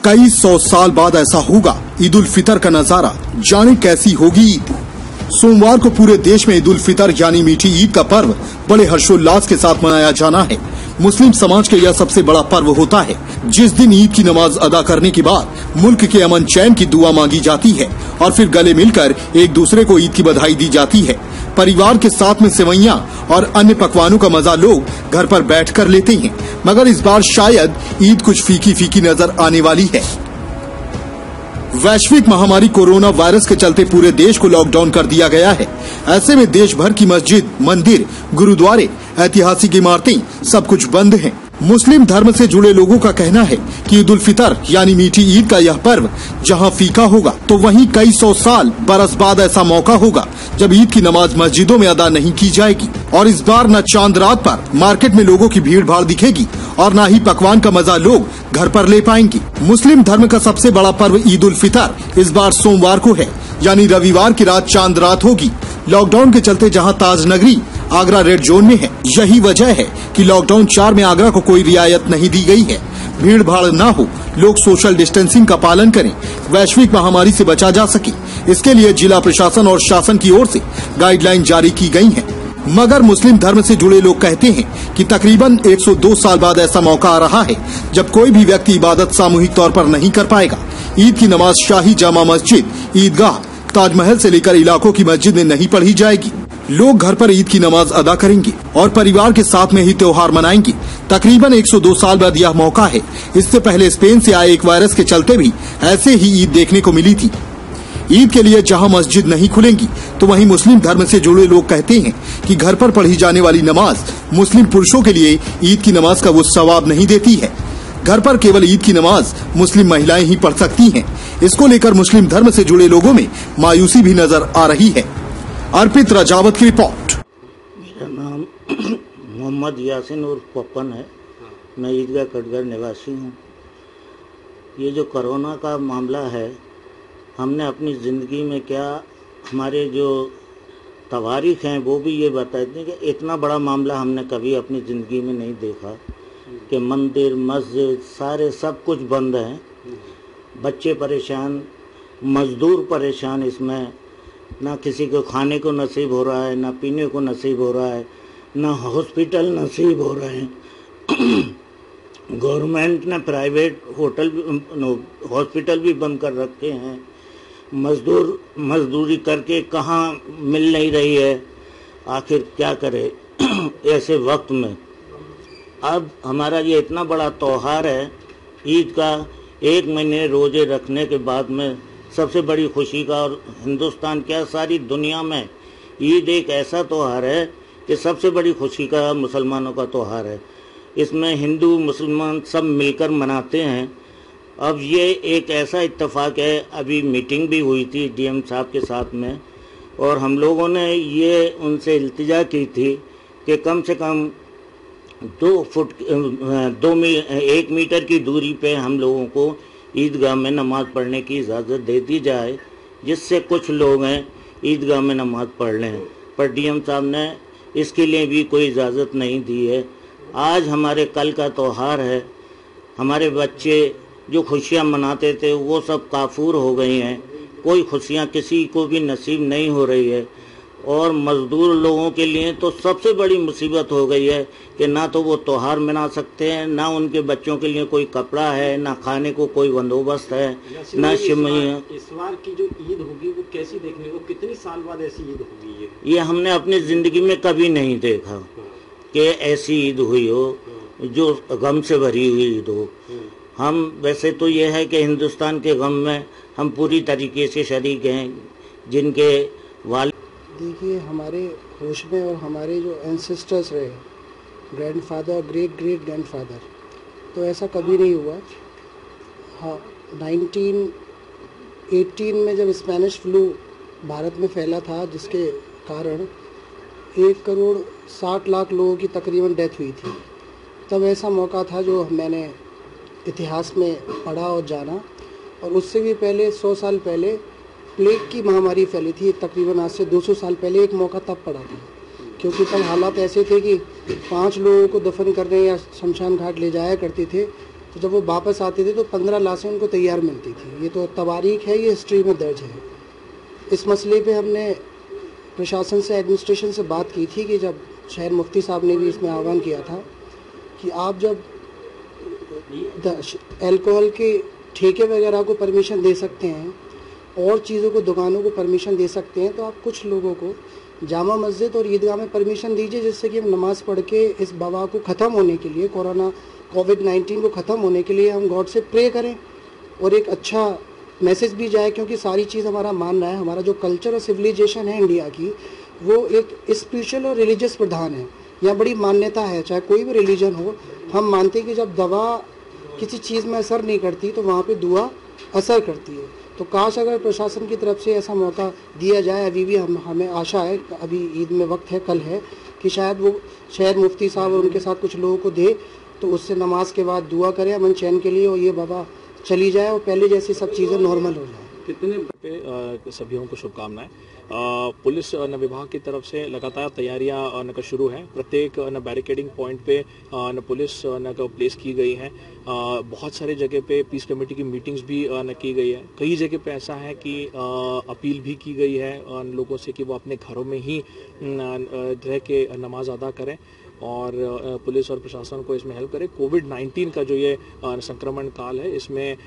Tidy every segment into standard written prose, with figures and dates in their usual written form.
कई 100 साल बाद ऐसा होगा ईद उल फितर का नजारा, जाने कैसी होगी ईद। सोमवार को पूरे देश में ईद उल फितर यानी मीठी ईद का पर्व बड़े हर्षोल्लास के साथ मनाया जाना है। मुस्लिम समाज के यह सबसे बड़ा पर्व होता है, जिस दिन ईद की नमाज अदा करने के बाद मुल्क के अमन चैन की दुआ मांगी जाती है और फिर गले मिलकर एक दूसरे को ईद की बधाई दी जाती है। परिवार के साथ में सेवैयां और अन्य पकवानों का मजा लोग घर पर बैठकर लेते हैं, मगर इस बार शायद ईद कुछ फीकी फीकी नजर आने वाली है। वैश्विक महामारी कोरोना वायरस के चलते पूरे देश को लॉकडाउन कर दिया गया है। ऐसे में देश भर की मस्जिद, मंदिर, गुरुद्वारे, ऐतिहासिक इमारतें सब कुछ बंद हैं। मुस्लिम धर्म से जुड़े लोगों का कहना है कि ईद उल फितर यानी मीठी ईद का यह पर्व जहां फीका होगा, तो वहीं कई 100 साल बरस बाद ऐसा मौका होगा जब ईद की नमाज मस्जिदों में अदा नहीं की जाएगी। और इस बार न चांद रात पर मार्केट में लोगों की भीड़ भाड़ दिखेगी और न ही पकवान का मजा लोग घर पर ले पाएंगे। मुस्लिम धर्म का सबसे बड़ा पर्व ईद उल फितर इस बार सोमवार को है, यानी रविवार की रात चांद रात होगी। लॉकडाउन के चलते जहां ताज नगरी आगरा रेड जोन में है, यही वजह है कि लॉकडाउन 4 में आगरा को कोई रियायत नहीं दी गई है। भीड़ भाड़ न हो, लोग सोशल डिस्टेंसिंग का पालन करें, वैश्विक महामारी से बचा जा सके, इसके लिए जिला प्रशासन और शासन की ओर से गाइडलाइन जारी की गई है। मगर मुस्लिम धर्म से जुड़े लोग कहते हैं कि तकरीबन 102 साल बाद ऐसा मौका आ रहा है जब कोई भी व्यक्ति इबादत सामूहिक तौर पर नहीं कर पाएगा। ईद की नमाज शाही जामा मस्जिद, ईदगाह, ताजमहल से लेकर इलाकों की मस्जिद में नहीं पढ़ी जाएगी। लोग घर पर ईद की नमाज अदा करेंगे और परिवार के साथ में ही त्योहार मनाएंगे। तकरीबन 102 साल बाद यह मौका है। इससे पहले स्पेन से आए एक वायरस के चलते भी ऐसे ही ईद देखने को मिली थी। ईद के लिए जहां मस्जिद नहीं खुलेंगी, तो वहीं मुस्लिम धर्म से जुड़े लोग कहते हैं कि घर पर पढ़ी जाने वाली नमाज मुस्लिम पुरुषों के लिए ईद की नमाज का वो सवाब नहीं देती है। घर पर केवल ईद की नमाज मुस्लिम महिलाएं ही पढ़ सकती हैं। इसको लेकर मुस्लिम धर्म से जुड़े लोगों में मायूसी भी नजर आ रही है। अर्पित राजावत की रिपोर्ट। मेरा नाम मोहम्मद यासिन उर्फ पप्पन है। मैं ईदगाह कटघर निवासी हूँ। ये जो कोरोना का मामला है, हमने अपनी ज़िंदगी में क्या, हमारे जो तवारीख हैं वो भी ये बताते हैं कि इतना बड़ा मामला हमने कभी अपनी ज़िंदगी में नहीं देखा कि मंदिर, मस्जिद सारे सब कुछ बंद हैं। बच्चे परेशान, मज़दूर परेशान, इसमें ना किसी को खाने को नसीब हो रहा है, ना पीने को नसीब हो रहा है, ना हॉस्पिटल नसीब हो रहे हैं। गवर्नमेंट ने प्राइवेट हॉस्पिटल भी बंद कर रखे हैं। मजदूरी करके कहाँ मिल नहीं रही है, आखिर क्या करे ऐसे वक्त में। अब हमारा ये इतना बड़ा त्योहार है ईद का, 1 महीने रोजे रखने के बाद में सबसे बड़ी खुशी का, और हिंदुस्तान क्या सारी दुनिया में ईद एक ऐसा त्यौहार है कि सबसे बड़ी खुशी का मुसलमानों का त्यौहार है। इसमें हिंदू मुसलमान सब मिलकर मनाते हैं। अब ये एक ऐसा इत्तेफाक है, अभी मीटिंग भी हुई थी डीएम साहब के साथ में, और हम लोगों ने ये उनसे इल्तिजा की थी कि कम से कम 1 मीटर की दूरी पे हम लोगों को ईदगाह में नमाज़ पढ़ने की इजाज़त दे दी जाए, जिससे कुछ लोग हैं ईदगाह में नमाज़ पढ़ लें। पर डीएम साहब ने इसके लिए भी कोई इजाज़त नहीं दी है। आज हमारे कल का त्यौहार है। हमारे बच्चे जो खुशियाँ मनाते थे वो सब काफूर हो गई हैं। कोई खुशियाँ किसी को भी नसीब नहीं हो रही है। और मज़दूर लोगों के लिए तो सबसे बड़ी मुसीबत हो गई है कि ना तो वो त्यौहार मना सकते हैं, ना उनके बच्चों के लिए कोई कपड़ा है, ना खाने को कोई बंदोबस्त है, ना शिमैया। इस बार की जो ईद होगी वो कैसी देखने को, कितनी साल बाद ऐसी ईद होगी? ये हमने अपनी ज़िंदगी में कभी नहीं देखा कि ऐसी ईद हुई हो, जो गम से भरी हुई ईद हो। हम वैसे तो ये है कि हिंदुस्तान के गम में हम पूरी तरीके से शरीक हैं। जिनके वालिद, देखिए, हमारे होश में और हमारे जो एंसेस्टर्स रहे, ग्रैंडफादर और ग्रेट ग्रेट ग्रैंडफादर, तो ऐसा कभी नहीं हुआ। हाँ, 1918 में जब स्पेनिश फ्लू भारत में फैला था, जिसके कारण 1,60,00,000 लोगों की तकरीबन डेथ हुई थी, तब ऐसा मौका था जो मैंने इतिहास में पढ़ा और जाना। और उससे भी पहले 100 साल पहले प्लेग की महामारी फैली थी। तकरीबन आज से 200 साल पहले एक मौका तब पड़ा था, क्योंकि तब हालात ऐसे थे कि 5 लोगों को दफन करने या शमशान घाट ले जाया करते थे, तो तो जब वो वापस आते थे तो 15 लाशें उनको तैयार मिलती थी। ये तो तवारीख है, ये हिस्ट्री में दर्ज है। इस मसले पे हमने प्रशासन से, एडमिनिस्ट्रेशन से बात की थी कि जब शहर मुफ्ती साहब ने भी इसमें आह्वान किया था कि आप जब अल्कोहल के ठेके वगैरह को परमिशन दे सकते हैं और चीज़ों को, दुकानों को परमिशन दे सकते हैं, तो आप कुछ लोगों को जामा मस्जिद और ईदगाह में परमिशन दीजिए, जिससे कि हम नमाज़ पढ़ के इस वबा को ख़त्म होने के लिए, कोविड-19 को ख़त्म होने के लिए हम गॉड से प्रे करें और एक अच्छा मैसेज भी जाए। क्योंकि सारी चीज़ हमारा मानना है, हमारा जो कल्चर और सिविलाइजेशन है इंडिया की, वो एक स्पिरिचुअल और रिलीजियस प्रधान है। यहाँ बड़ी मान्यता है, चाहे कोई भी रिलीजन हो, हम मानते हैं कि जब दवा किसी चीज़ में असर नहीं करती तो वहाँ पे दुआ असर करती है। तो काश अगर प्रशासन की तरफ से ऐसा मौका दिया जाए। अभी भी हमें आशा है, अभी ईद में वक्त है, कल है, कि शायद वो शहर मुफ्ती साहब और उनके साथ कुछ लोगों को दे, तो उससे नमाज के बाद दुआ करें अमन चैन के लिए और ये वबा चली जाए और पहले जैसी सब चीज़ें नॉर्मल हो जाए। कितने पे सभी को शुभकामनाएं। पुलिस विभाग की तरफ से लगातार तैयारियां शुरू हैं। प्रत्येक बैरिकेडिंग पॉइंट पे पुलिस प्लेस की गई है। बहुत सारे जगह पे पीस कमेटी की मीटिंग्स भी की गई है। कई जगह पे ऐसा है कि अपील भी की गई है लोगों से कि वो अपने घरों में ही रह के नमाज अदा करें और पुलिस और प्रशासन को इसमें हेल्प करे। कोविड-19 का जो ये संक्रमण काल है, इसमें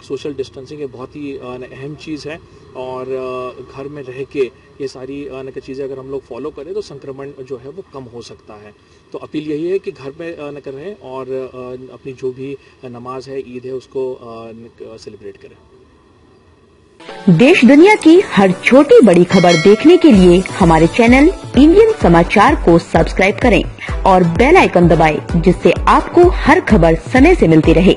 सोशल डिस्टेंसिंग एक बहुत ही अहम चीज़ है और घर में रह के ये सारी चीज़ें अगर हम लोग फॉलो करें तो संक्रमण जो है वो कम हो सकता है। तो अपील यही है कि घर में कर रहें और अपनी जो भी नमाज है, ईद है, उसको सेलिब्रेट करें। देश दुनिया की हर छोटी बड़ी खबर देखने के लिए हमारे चैनल इंडियन समाचार को सब्सक्राइब करें और बेल आइकन दबाएं, जिससे आपको हर खबर समय से मिलती रहे।